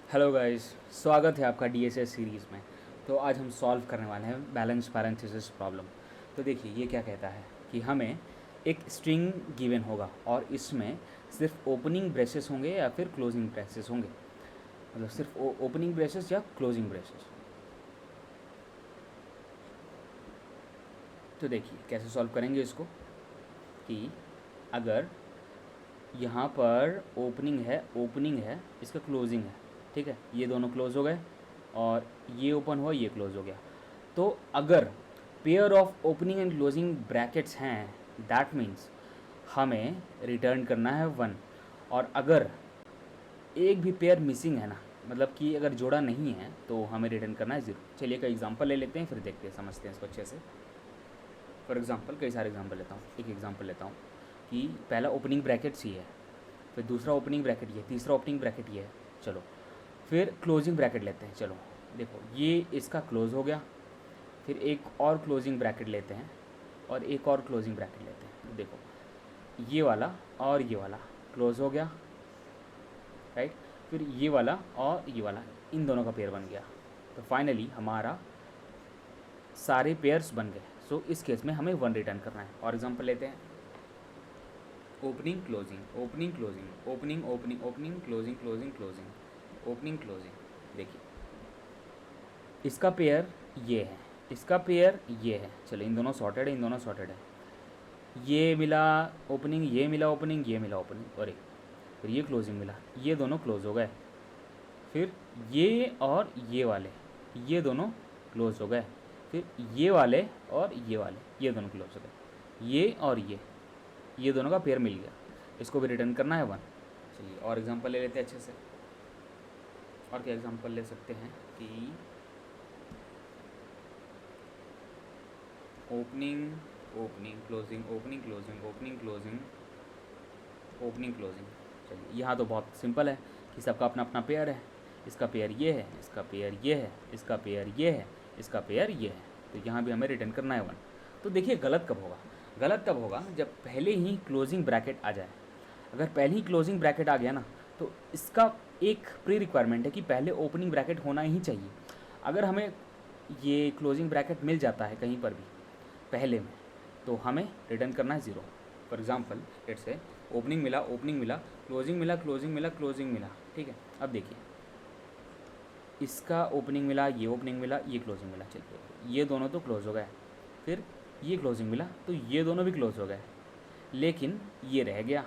Hello guys, स्वागत है आपका डीएसएस सीरीज़ में। तो आज हम सॉल्व करने वाले हैं बैलेंस पैरेंथेसिस प्रॉब्लम। तो देखिए ये क्या कहता है कि हमें एक स्ट्रिंग गिवन होगा और इसमें सिर्फ ओपनिंग ब्रेसेस होंगे या फिर क्लोजिंग ब्रेसेस होंगे, मतलब सिर्फ ओपनिंग ब्रेसेस या क्लोजिंग ब्रेसेस। तो देखिए कैसे सॉल्व करेंगे इसको कि अगर यहाँ पर ओपनिंग है, इसका क्लोजिंग है, ठीक है, ये दोनों क्लोज हो गए और ये ओपन हुआ, ये क्लोज हो गया। तो अगर pair of opening and closing brackets हैं, दैट मीन्स हमें रिटर्न करना है 1। और अगर एक भी पेयर मिसिंग है ना, मतलब कि अगर जोड़ा नहीं है, तो हमें रिटर्न करना है 0। चलिए का एग्जांपल ले लेते हैं, फिर देखते हैं, समझते हैं इसको अच्छे से। फॉर एग्जांपल कई सारे एग्जांपल लेता हूँ, एक एग्जांपल लेता हूँ कि पहला ओपनिंग ब्रैकेट्स ही है, फिर दूसरा ओपनिंग ब्रैकेट ये, तीसरा ओपनिंग ब्रैकेट ये है। चलो फिर क्लोजिंग ब्रैकेट लेते हैं। चलो देखो ये इसका क्लोज हो गया, फिर एक और क्लोजिंग ब्रैकेट लेते हैं और एक और क्लोजिंग ब्रैकेट लेते हैं। देखो ये वाला और ये वाला क्लोज हो गया, राइट। फिर ये वाला और ये वाला, इन दोनों का पेयर बन गया। तो फाइनली हमारा सारे पेयर्स बन गए। सो इस केस में हमें 1 रिटर्न करना है। और एग्जांपल लेते हैं, opening closing opening closing opening opening opening closing closing closing opening closing. देखिए इसका पेयर ये है, इसका पेयर ये है। चलो इन दोनों सॉर्टेड है, इन दोनों सॉर्टेड है। ये मिला ओपनिंग, ये मिला ओपनिंग, ये मिला ओपनिंग, अरे फिर ये क्लोजिंग मिला, ये दोनों क्लोज हो गए। फिर ये और ये वाले, ये दोनों क्लोज हो गए। फिर ये वाले और ये वाले, ये दोनों क्लोज हो गए। ये और ये दोनों का पेयर मिल गया, इसको भी रिटर्न करना है 1। चलिए और एग्जांपल ले लेते हैं अच्छे से। और क्या एग्जांपल ले सकते हैं कि opening opening closing opening closing opening closing opening closing. चलिए यहाँ तो बहुत सिंपल है कि सबका अपना अपना पेयर है। इसका पेयर ये है, इसका पेयर ये है, इसका पेयर ये है, इसका पेयर ये है। तो यहाँ भी हमें रिटर्न करना है 1। तो देखिए गलत कब होगा, गलत तब होगा जब पहले ही क्लोजिंग ब्रैकेट आ जाए। अगर पहले ही क्लोजिंग ब्रैकेट आ गया ना, तो इसका एक प्री रिक्वायरमेंट है कि पहले ओपनिंग ब्रैकेट होना ही चाहिए। अगर हमें ये क्लोजिंग ब्रैकेट मिल जाता है कहीं पर भी पहले में, तो हमें रिटर्न करना है 0। For example let's say opening मिला, ओपनिंग मिला, क्लोजिंग मिला, क्लोजिंग मिला, क्लोजिंग मिला, ठीक है। अब देखिए इसका ओपनिंग मिला, ये ओपनिंग मिला, ये क्लोजिंग मिला। चलिए ये दोनों तो क्लोज हो गए। फिर ये क्लोजिंग मिला, तो ये दोनों भी क्लोज हो गए, लेकिन ये रह गया,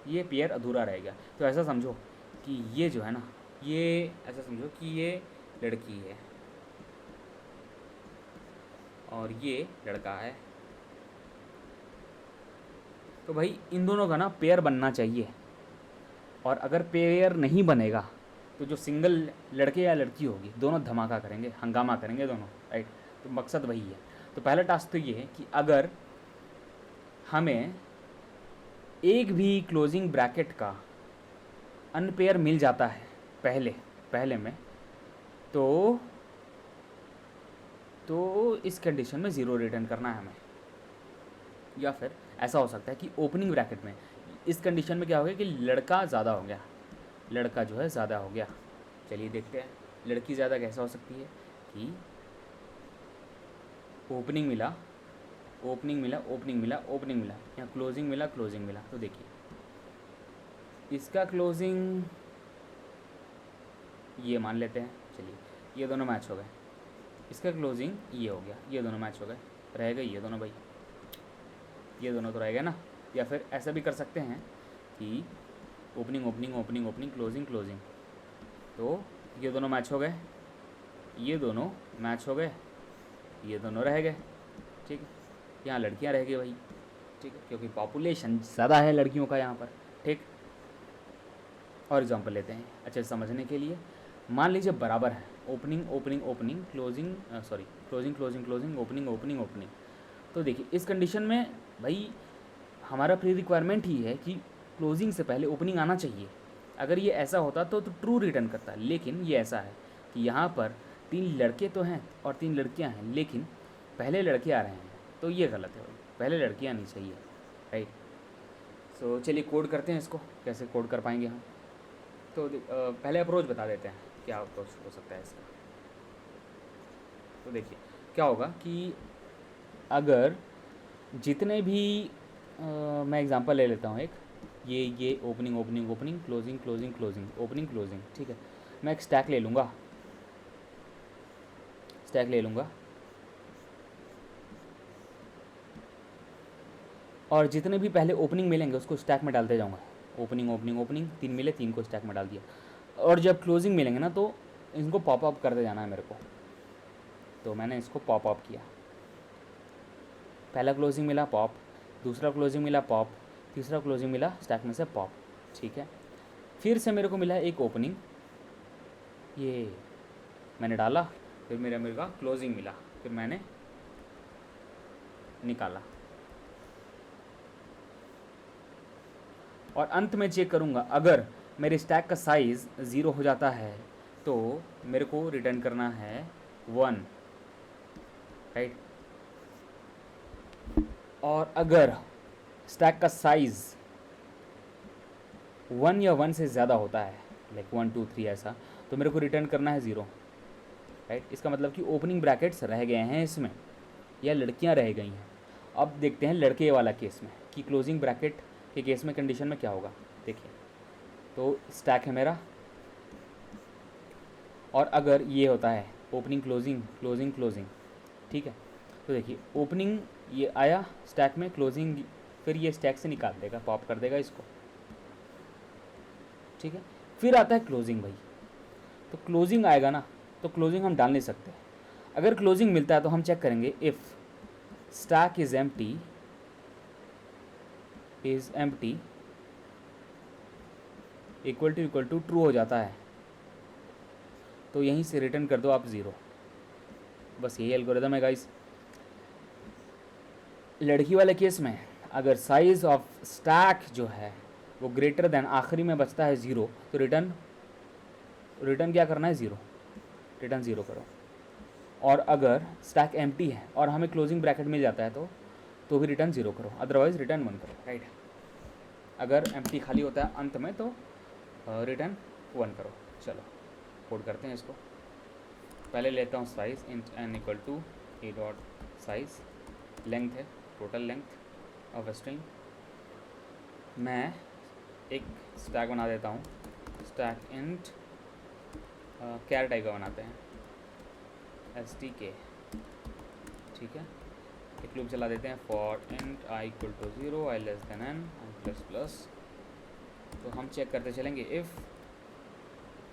ये पेयर अधूरा रह गया। तो ऐसा समझो कि ये जो है ना, ये ऐसा समझो कि ये लड़की है और ये लड़का है। तो भाई इन दोनों का ना पेयर बनना चाहिए। और अगर पेयर नहीं बनेगा तो जो सिंगल लड़के या लड़की होगी, दोनों धमाका करेंगे, हंगामा करेंगे दोनों, राइट। तो मकसद वही है। तो पहला टास्क तो ये है कि अगर हमें एक भी क्लोजिंग ब्रैकेट का अनपेयर मिल जाता है पहले पहले में, तो इस कंडीशन में 0 रिटर्न करना है हमें। या फिर ऐसा हो सकता है कि ओपनिंग ब्रैकेट में इस कंडीशन में क्या हो गया कि लड़का ज़्यादा हो गया, लड़का जो है ज़्यादा हो गया। चलिए देखते हैं लड़की ज़्यादा कैसा हो सकती है कि ओपनिंग मिला, ओपनिंग मिला, ओपनिंग मिला, ओपनिंग मिला, यहाँ क्लोजिंग मिला, क्लोजिंग मिला। तो देखिए इसका क्लोजिंग ये मान लेते हैं। चलिए ये दोनों मैच हो गए, इसका क्लोजिंग ये हो गया, ये दोनों मैच हो गए, रह गए ये दोनों भाई, ये दोनों तो रह गए ना। या फिर ऐसा भी कर सकते हैं कि opening opening opening opening closing closing, तो ये दोनों मैच हो गए, ये दोनों मैच हो गए, ये दोनों रह गए, ठीक है। यहाँ लड़कियाँ रह गई भाई, ठीक है, क्योंकि पॉपुलेशन ज़्यादा है लड़कियों का यहाँ पर, ठीक। और एग्जांपल लेते हैं अच्छे से समझने के लिए। मान लीजिए बराबर है opening opening opening closing, sorry closing closing closing opening opening opening. तो देखिए इस कंडीशन में भाई हमारा प्री रिक्वायरमेंट ही है कि क्लोजिंग से पहले ओपनिंग आना चाहिए। अगर ये ऐसा होता तो ट्रू रिटर्न करता, लेकिन ये ऐसा है कि यहाँ पर 3 लड़के तो हैं और 3 लड़कियाँ हैं, लेकिन पहले लड़के आ रहे हैं, तो ये गलत है भाई, पहले लड़कियाँ आनी चाहिए, राइट। सो चलिए कोड करते हैं इसको, कैसे कोड कर पाएंगे हम। तो पहले अप्रोच बता देते हैं क्या अप्रोच हो सकता है इसका। तो देखिए क्या होगा कि अगर जितने भी मैं एग्जांपल ले लेता हूँ एक, ये opening opening opening closing closing closing opening closing, ठीक है। मैं एक स्टैक ले लूँगा, स्टैक ले लूँगा और जितने भी पहले ओपनिंग मिलेंगे उसको स्टैक में डालते जाऊँगा। ओपनिंग ओपनिंग ओपनिंग 3 मिले, 3 को स्टैक में डाल दिया। और जब क्लोजिंग मिलेंगे ना तो इनको पॉप अप करते जाना है मेरे को। तो मैंने इसको पॉप अप किया, पहला क्लोजिंग मिला पॉप, दूसरा क्लोजिंग मिला पॉप, तीसरा क्लोजिंग मिला स्टैक में से पॉप, ठीक है। फिर से मेरे को मिला एक ओपनिंग, ये मैंने डाला, फिर मेरे का क्लोजिंग मिला, फिर मैंने निकाला और अंत में चेक करूँगा। अगर मेरे स्टैक का साइज़ 0 हो जाता है तो मेरे को रिटर्न करना है 1, राइट। और अगर स्टैक का साइज़ 1 या 1 से ज़्यादा होता है, लाइक 1 2 3 ऐसा, तो मेरे को रिटर्न करना है 0, राइट। इसका मतलब कि ओपनिंग ब्रैकेट्स रह गए हैं इसमें, या लड़कियां रह गई हैं। अब देखते हैं लड़के वाला केस में कि क्लोजिंग ब्रैकेट के केस में कंडीशन में क्या होगा। देखिए तो स्टैक है मेरा, और अगर ये होता है ओपनिंग क्लोजिंग क्लोजिंग क्लोजिंग, ठीक है। तो देखिए ओपनिंग ये आया स्टैक में, क्लोजिंग फिर ये स्टैक से निकाल देगा, पॉप कर देगा इसको, ठीक है। फिर आता है क्लोजिंग भाई, तो क्लोजिंग आएगा ना, तो क्लोजिंग हम डाल नहीं सकते। अगर क्लोजिंग मिलता है तो हम चेक करेंगे if stack is empty equal to true हो जाता है तो यहीं से रिटर्न कर दो आप 0। बस यही एल्गोरिदम है गाइस। लड़की वाले केस में अगर साइज़ ऑफ स्टैक जो है वो ग्रेटर देन आखिरी में बचता है 0, तो रिटर्न क्या करना है 0, रिटर्न 0 करो। और अगर स्टैक एम्प्टी है और हमें क्लोजिंग ब्रैकेट मिल जाता है तो भी रिटर्न 0 करो, अदरवाइज़ रिटर्न 1 करो, राइट। अगर एम्प्टी खाली होता है अंत में तो रिटर्न 1 करो। चलो कोड करते हैं इसको। पहले लेता हूँ size int n equal to a dot size, length है टोटल लेंथ ऑफ स्ट्रिंग। मैं एक स्टैक बना देता हूँ, स्टैक इंट कैर टाइप का बनाते हैं, stk, ठीक है। एक लूप चला देते हैं for int i equal to 0 i less than n i plus plus. तो हम चेक करते चलेंगे if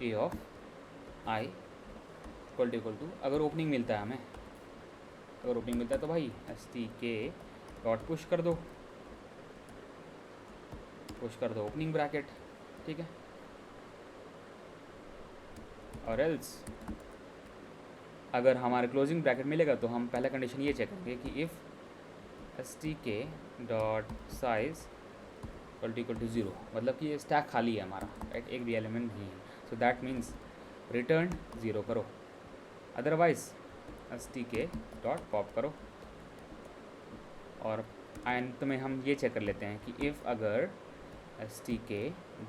a of i equal to अगर ओपनिंग मिलता है हमें, अगर ओपनिंग मिलता है तो भाई stk डॉट पुश कर दो ओपनिंग ब्रैकेट, ठीक है। और एल्स अगर हमारे क्लोजिंग ब्रैकेट मिलेगा तो हम पहला कंडीशन ये चेक करेंगे कि if stk dot size equal to 0, मतलब कि ये स्टैक खाली है हमारा, राइट, एक भी एलिमेंट नहीं है। सो दैट मीन्स रिटर्न 0 करो, अदरवाइज stk डॉट पॉप करो। और अंत में हम ये चेक कर लेते हैं कि इफ़ अगर stk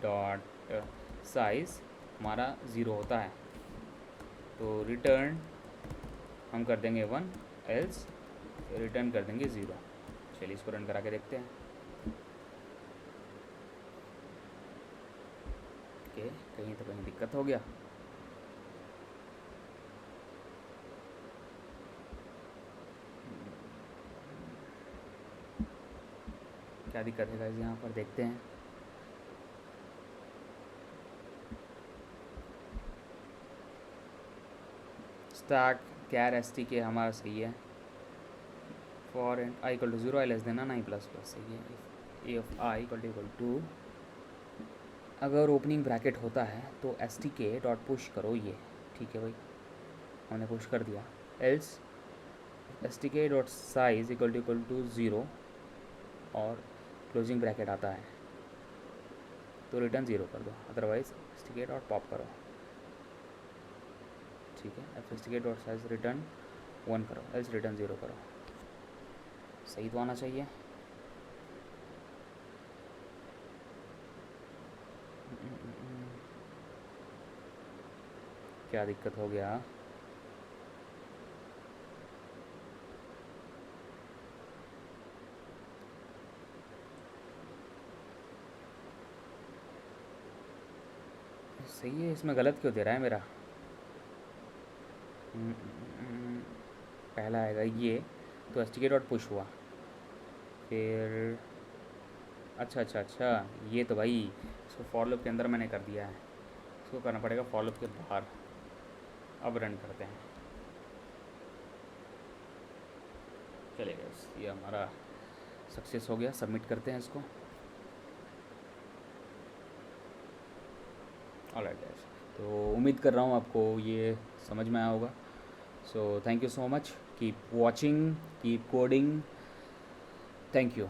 डॉट साइज़ हमारा 0 होता है तो रिटर्न हम कर देंगे 1, एल्स रिटर्न कर देंगे 0। चलिए इसको रन करा के देखते हैं। ओके, कहीं तो कहीं दिक्कत हो गया। क्या दिक्कत है गाइस, यहाँ पर देखते हैं। स्टैक कैर stk हमारा सही है, for and i equal to 0 i less than n i plus plus सही है। A of i equal to अगर ओपनिंग ब्रैकेट होता है तो stk डॉट पुश करो ये, ठीक है भाई, हमने पुश कर दिया। Else stk dot size equal to 0 और क्लोजिंग ब्रैकेट आता है तो रिटर्न 0 कर दो, अदरवाइज stk डॉट पॉप करो, ठीक है। अब stk डॉट साइज रिटर्न 1 करो, एल्स रिटर्न 0 करो। सही तो आना चाहिए। क्या दिक्कत हो गया? सही है, इसमें गलत क्यों दे रहा है मेरा? पहला आएगा ये, तो एस टी के डॉट पुश हुआ। फिर अच्छा अच्छा अच्छा, ये तो भाई इसको फॉर लूप के अंदर मैंने कर दिया है, इसको करना पड़ेगा फॉर लूप के बाहर। अब रन करते हैं, चलेगा। ये हमारा सक्सेस हो गया, सबमिट करते हैं इसको। ऑलराइट गाइस, तो उम्मीद कर रहा हूँ आपको ये समझ में आया होगा। So thank you so much, keep watching, keep coding, thank you.